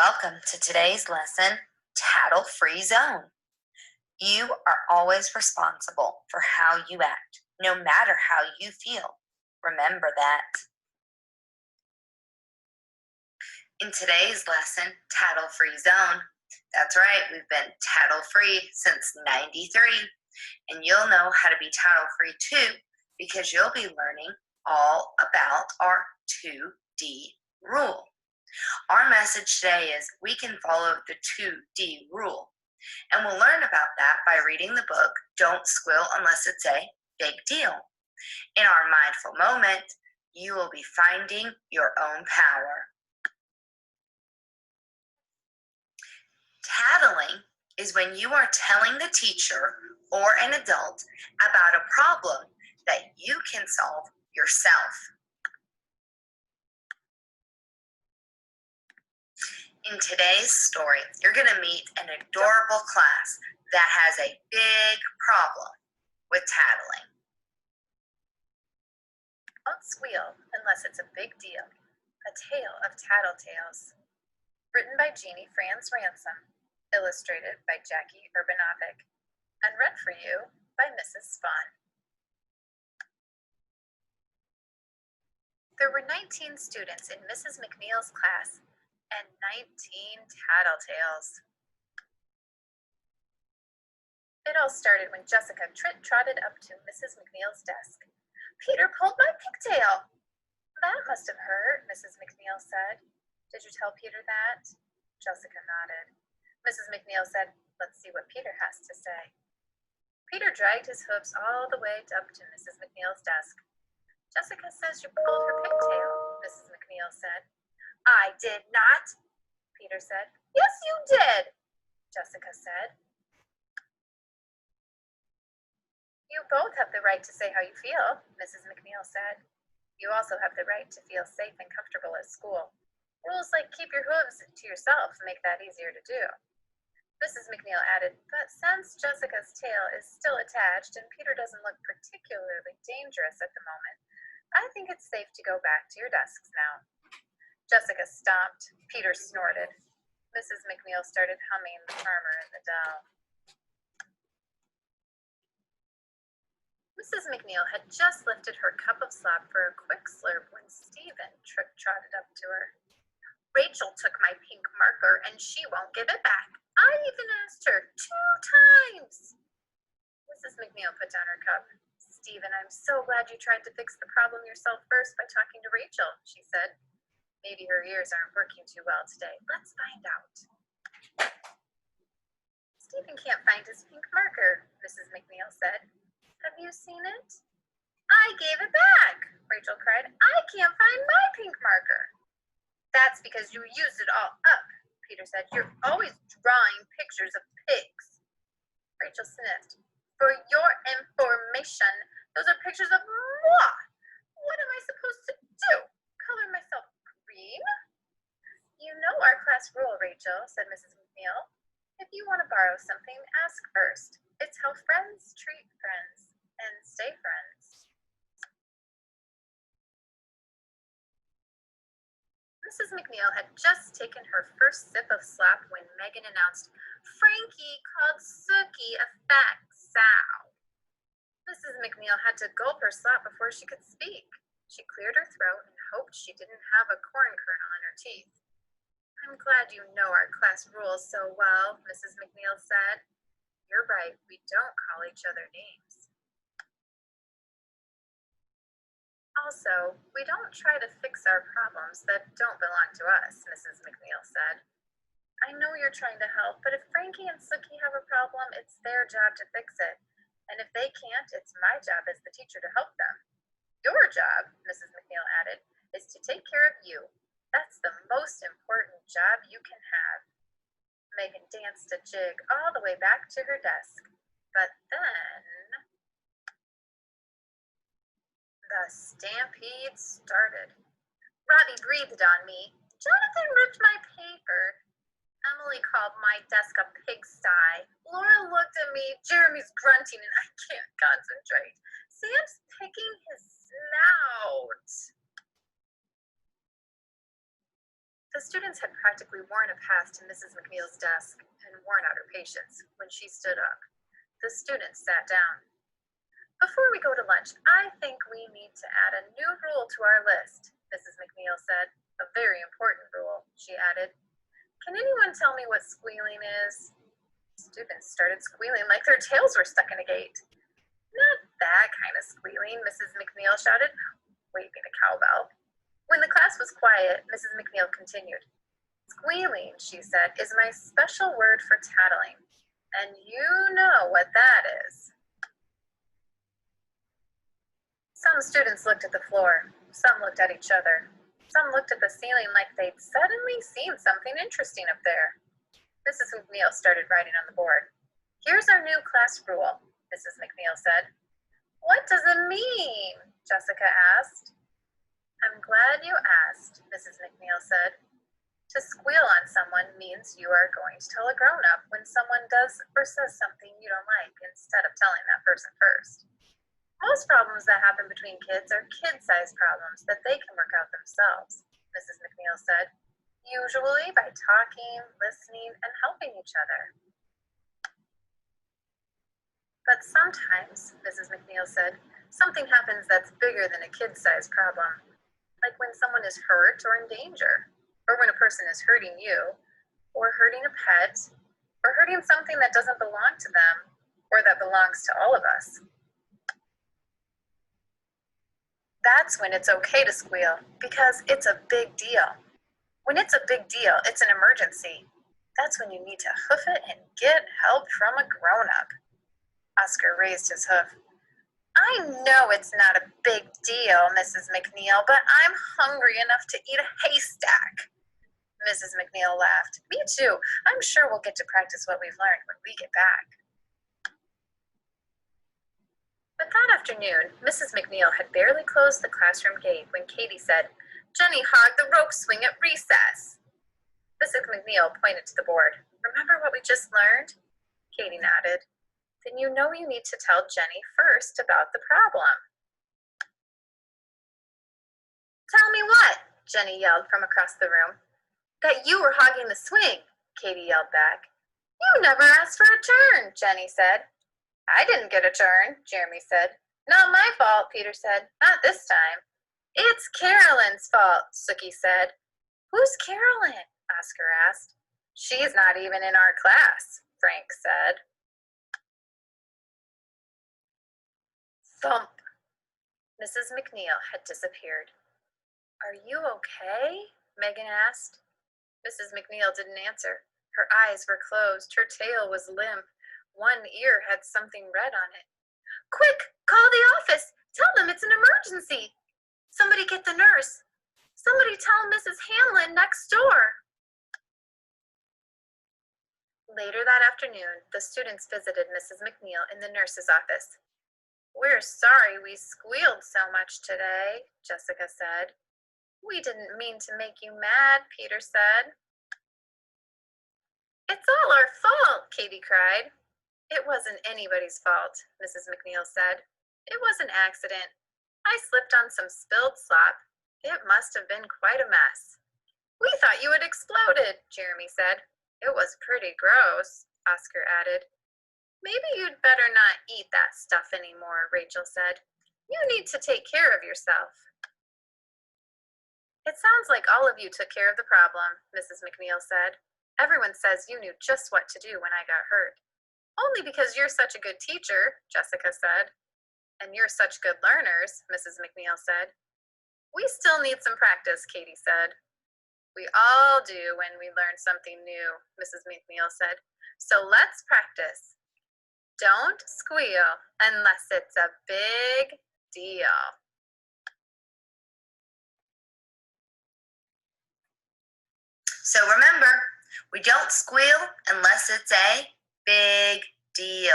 Welcome to today's lesson, Tattle Free Zone. You are always responsible for how you act, no matter how you feel. Remember that. In today's lesson, Tattle Free Zone, that's right, we've been tattle free since 93, and you'll know how to be tattle free too because you'll be learning all about our 2D rule. Our message today is we can follow the 2D rule. And we'll learn about that by reading the book, Don't Squill Unless It's a Big Deal. In our mindful moment, you will be finding your own power. Tattling is when you are telling the teacher or an adult about a problem that you can solve yourself. In today's story, you're going to meet an adorable class that has a big problem with tattling. Don't squeal unless it's a big deal. A Tale of Tattletales. Written by Jeannie Franz Ransom. Illustrated by Jackie Urbanovic. And read for you by Mrs. Spahn. There were 19 students in Mrs. McNeil's class and 19 tattletales. It all started when Jessica trotted up to Mrs. McNeil's desk. "Peter pulled my pigtail." "That must have hurt," Mrs. McNeil said. "Did you tell Peter that?" Jessica nodded. Mrs. McNeil said, "Let's see what Peter has to say." Peter dragged his hooves all the way up to Mrs. McNeil's desk. "Jessica says you pulled her pigtail," Mrs. McNeil said. "I did not," Peter said. "Yes, you did," Jessica said. "You both have the right to say how you feel," Mrs. McNeil said. "You also have the right to feel safe and comfortable at school. Rules like keep your hooves to yourself make that easier to do." Mrs. McNeil added, "But since Jessica's tail is still attached and Peter doesn't look particularly dangerous at the moment, I think it's safe to go back to your desks now." Jessica stomped. Peter snorted. Mrs. McNeil started humming The Farmer and the Doll. Mrs. McNeil had just lifted her cup of slop for a quick slurp when Stephen trotted up to her. "Rachel took my pink marker and she won't give it back. I even asked her 2 times." Mrs. McNeil put down her cup. "Stephen, I'm so glad you tried to fix the problem yourself first by talking to Rachel," she said. "Maybe her ears aren't working too well today. Let's find out." "Stephen can't find his pink marker," Mrs. McNeil said. "Have you seen it?" "I gave it back," Rachel cried. "I can't find my pink marker." "That's because you used it all up," Peter said. "You're always drawing pictures of pigs." Rachel sniffed. "For your information, those are pictures of moi. What am I supposed to do? Color myself green?" "You know our class rule, Rachel," said Mrs. McNeil. "If you want to borrow something, ask first. It's how friends treat friends and stay friends." Mrs. McNeil had just taken her first sip of slop when Megan announced, "Frankie called Sookie a fat sow." Mrs. McNeil had to gulp her slop before she could speak. She cleared her throat and hoped she didn't have a corn kernel in her teeth. "I'm glad you know our class rules so well," Mrs. McNeil said. "You're right, we don't call each other names. Also, we don't try to fix our problems that don't belong to us," Mrs. McNeil said. "I know you're trying to help, but if Frankie and Sookie have a problem, it's their job to fix it. And if they can't, it's my job as the teacher to help them. Your job," Mrs. McNeil added, "is to take care of you. That's the most important job you can have." Megan danced a jig all the way back to her desk. But then the stampede started. Robbie breathed on me. Jonathan ripped my paper. Emily called my desk a pigsty. Laura looked at me. Jeremy's grunting and I can't concentrate. Sam's picking his snout. The students had practically worn a path to Mrs. McNeil's desk and worn out her patience when she stood up. The students sat down. Before we go to lunch, I think we need to add a new rule to our list, Mrs. McNeil said. A very important rule, she added. Can anyone tell me what squealing is? Students started squealing like their tails were stuck in a gate. Not that kind of squealing, Mrs. McNeil shouted, waving a cowbell. When the class was quiet, Mrs. McNeil continued. Squealing, she said, is my special word for tattling, and you know what that is. Some students looked at the floor. Some looked at each other. Some looked at the ceiling like they'd suddenly seen something interesting up there. Mrs. McNeil started writing on the board. Here's our new class rule, Mrs. McNeil said. What does it mean? Jessica asked. I'm glad you asked, Mrs. McNeil said. To squeal on someone means you are going to tell a grown-up when someone does or says something you don't like instead of telling that person first. Most problems that happen between kids are kid-sized problems that they can work out themselves, Mrs. McNeil said, usually by talking, listening, and helping each other. But sometimes, Mrs. McNeil said, something happens that's bigger than a kid-sized problem. Like when someone is hurt or in danger, or when a person is hurting you, or hurting a pet, or hurting something that doesn't belong to them, or that belongs to all of us. That's when it's okay to squeal, because it's a big deal. When it's a big deal, it's an emergency. That's when you need to hoof it and get help from a grown-up. Oscar raised his hoof. I know it's not a big deal, Mrs. McNeil, but I'm hungry enough to eat a haystack. Mrs. McNeil laughed. Me too. I'm sure we'll get to practice what we've learned when we get back. But that afternoon, Mrs. McNeil had barely closed the classroom gate when Katie said, Jenny hogged the rope swing at recess. Mrs. McNeil pointed to the board. Remember what we just learned? Katie nodded. Then you know you need to tell Jenny first about the problem. Tell me what? Jenny yelled from across the room. That you were hogging the swing, Katie yelled back. You never asked for a turn, Jenny said. I didn't get a turn, Jeremy said. Not my fault, Peter said. Not this time. It's Carolyn's fault, Sookie said. Who's Carolyn? Oscar asked. She's not even in our class, Frank said. Thump! Mrs. McNeil had disappeared. Are you okay? Megan asked. Mrs. McNeil didn't answer. Her eyes were closed. Her tail was limp. One ear had something red on it. Quick! Call the office! Tell them it's an emergency! Somebody get the nurse! Somebody tell Mrs. Hanlon next door! Later that afternoon, the students visited Mrs. McNeil in the nurse's office. We're sorry we squealed so much today, Jessica said. We didn't mean to make you mad, Peter said. It's all our fault, Katie cried. It wasn't anybody's fault, Mrs. McNeil said. It was an accident. I slipped on some spilled slop. It must have been quite a mess. We thought you had exploded, Jeremy said. It was pretty gross, Oscar added. Maybe you'd better not eat that stuff anymore, Rachel said. You need to take care of yourself. It sounds like all of you took care of the problem, Mrs. McNeil said. Everyone says you knew just what to do when I got hurt. Only because you're such a good teacher, Jessica said. And you're such good learners, Mrs. McNeil said. We still need some practice, Katie said. We all do when we learn something new, Mrs. McNeil said. So let's practice. Don't squeal unless it's a big deal. So remember, we don't squeal unless it's a big deal.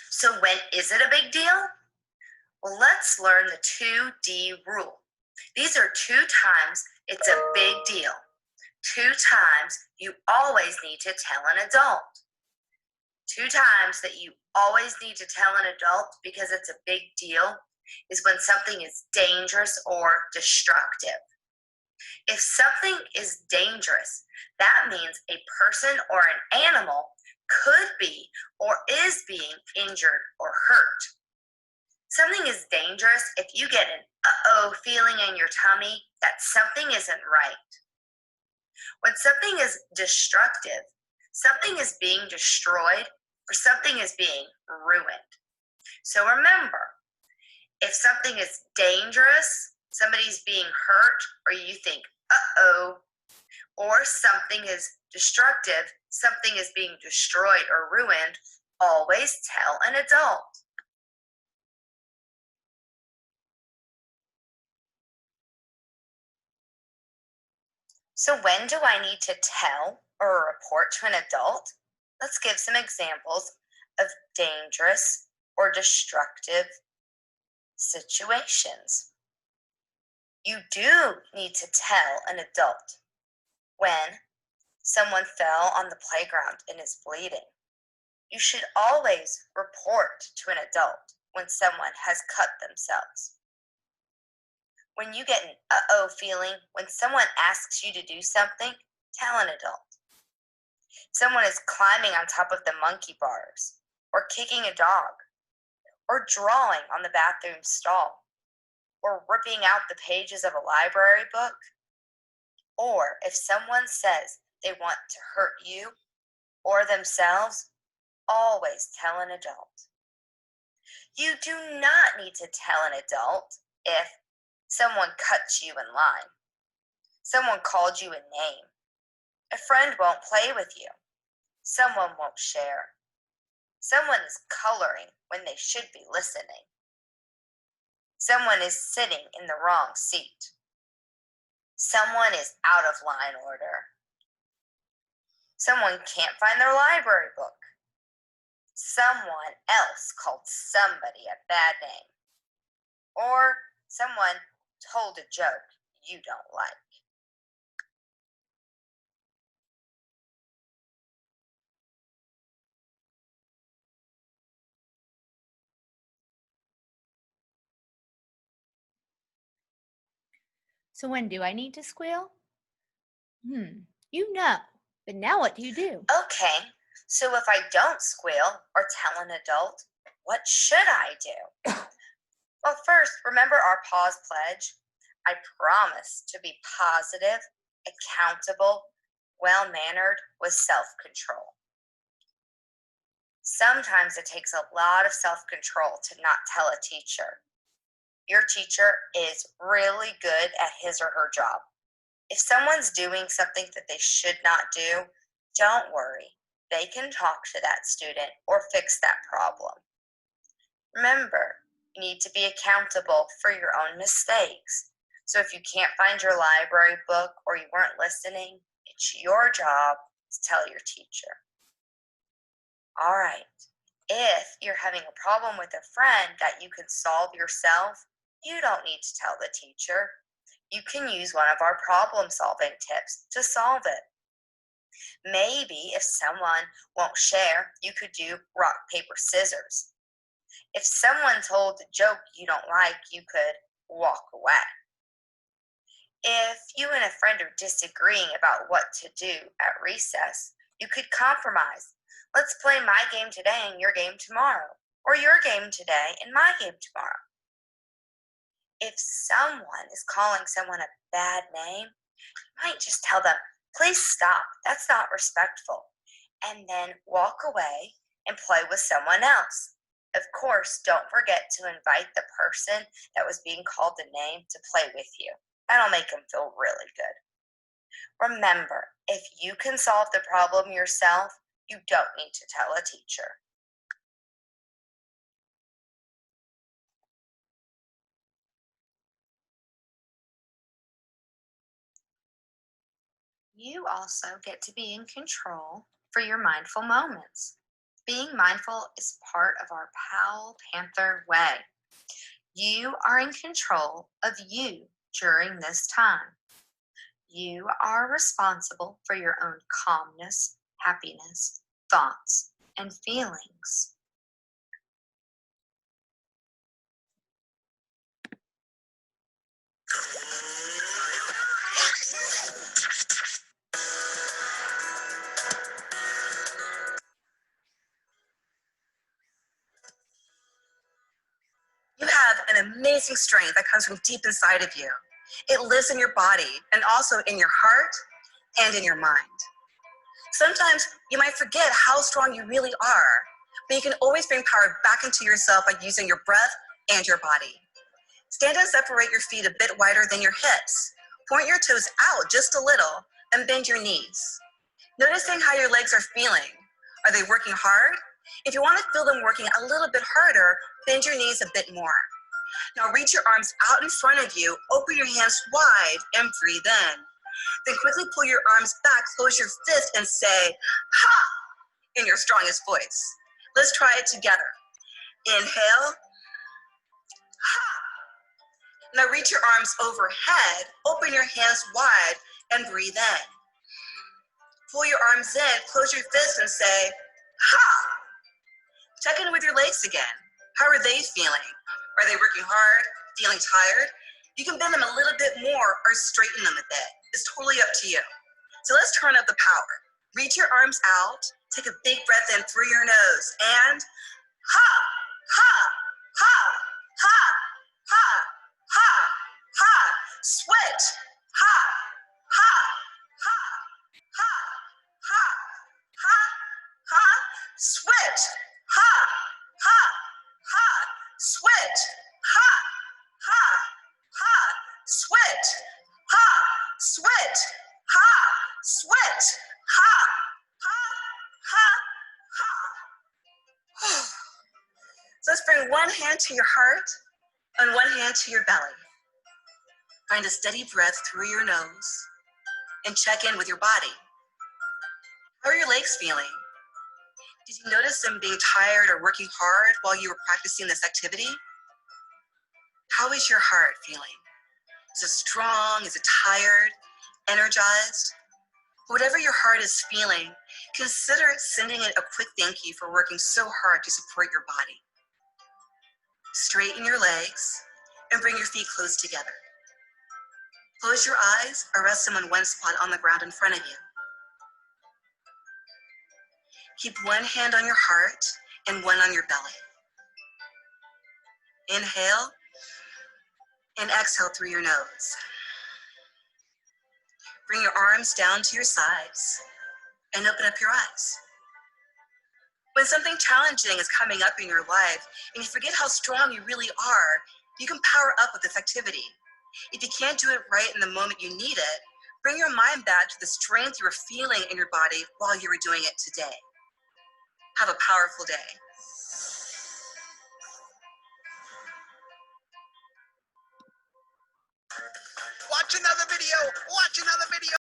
So when is it a big deal? Well, let's learn the 2D rule. These are 2 times it's a big deal. 2 times you always need to tell an adult. Two times that you always need to tell an adult because it's a big deal is when something is dangerous or destructive. If something is dangerous, that means a person or an animal could be or is being injured or hurt. Something is dangerous if you get an uh-oh feeling in your tummy that something isn't right. When something is destructive, something is being destroyed or something is being ruined. So remember, if something is dangerous, somebody's being hurt, or you think, uh-oh, or something is destructive, something is being destroyed or ruined, always tell an adult. So when do I need to tell or report to an adult? Let's give some examples of dangerous or destructive situations. You do need to tell an adult when someone fell on the playground and is bleeding. You should always report to an adult when someone has cut themselves. When you get an uh-oh feeling, when someone asks you to do something, tell an adult. Someone is climbing on top of the monkey bars, or kicking a dog, or drawing on the bathroom stall, or ripping out the pages of a library book, or if someone says they want to hurt you or themselves, always tell an adult. You do not need to tell an adult if someone cuts you in line, someone called you a name, a friend won't play with you, someone won't share, someone is coloring when they should be listening, someone is sitting in the wrong seat, someone is out of line order, someone can't find their library book, someone else called somebody a bad name, or someone told a joke you don't like. So when do I need to squeal? You know, but now what do you do? Okay, so if I don't squeal or tell an adult, what should I do? Well, first, remember our Paws pledge. I promise to be positive, accountable, well mannered, with self control. Sometimes it takes a lot of self control to not tell a teacher. Your teacher is really good at his or her job. If someone's doing something that they should not do, don't worry. They can talk to that student or fix that problem. Remember, you need to be accountable for your own mistakes. So if you can't find your library book or you weren't listening, it's your job to tell your teacher. All right. If you're having a problem with a friend that you can solve yourself, you don't need to tell the teacher. You can use one of our problem solving tips to solve it. Maybe if someone won't share, you could do rock, paper, scissors. If someone told a joke you don't like, you could walk away. If you and a friend are disagreeing about what to do at recess, you could compromise. Let's play my game today and your game tomorrow, or your game today and my game tomorrow. If someone is calling someone a bad name, you might just tell them, please stop, that's not respectful, and then walk away and play with someone else. Of course, don't forget to invite the person that was being called the name to play with you. That'll make them feel really good. Remember, if you can solve the problem yourself, you don't need to tell a teacher. You also get to be in control for your mindful moments. Being mindful is part of our Pal Panther way. You are in control of you during this time. You are responsible for your own calmness, happiness, thoughts, and feelings. You have an amazing strength that comes from deep inside of you. It lives in your body and also in your heart and in your mind. Sometimes you might forget how strong you really are, but you can always bring power back into yourself by using your breath and your body. Stand and separate your feet a bit wider than your hips. Point your toes out just a little and bend your knees. Noticing how your legs are feeling. Are they working hard? If you want to feel them working a little bit harder, bend your knees a bit more. Now reach your arms out in front of you, open your hands wide, and breathe in. Then quickly pull your arms back, close your fist, and say, ha, in your strongest voice. Let's try it together. Inhale, ha. Now reach your arms overhead, open your hands wide, and breathe in. Pull your arms in, close your fist, and say, ha. Check in with your legs again. How are they feeling? Are they working hard? Feeling tired? You can bend them a little bit more or straighten them a bit. It's totally up to you. So let's turn up the power. Reach your arms out, take a big breath in through your nose, and ha, ha, ha, ha, ha, ha, ha. Switch. Ha, ha, ha, ha, ha, ha, ha. Switch. Ha, ha, ha. Switch. Ha, ha, ha. Switch. Ha, switch. Ha, switch. Ha, ha, ha, ha. So let's bring one hand to your heart and one hand to your belly. Find a steady breath through your nose and check in with your body. How are your legs feeling? Did you notice them being tired or working hard while you were practicing this activity? How is your heart feeling? Is it strong? Is it tired? Energized? Whatever your heart is feeling, consider sending it a quick thank you for working so hard to support your body. Straighten your legs and bring your feet close together. Close your eyes or rest them on one spot on the ground in front of you. Keep one hand on your heart and one on your belly. Inhale and exhale through your nose. Bring your arms down to your sides and open up your eyes. When something challenging is coming up in your life and you forget how strong you really are, you can power up with this activity. If you can't do it right in the moment you need it, bring your mind back to the strength you were feeling in your body while you were doing it today. Have a powerful day. Watch another video. Watch another video.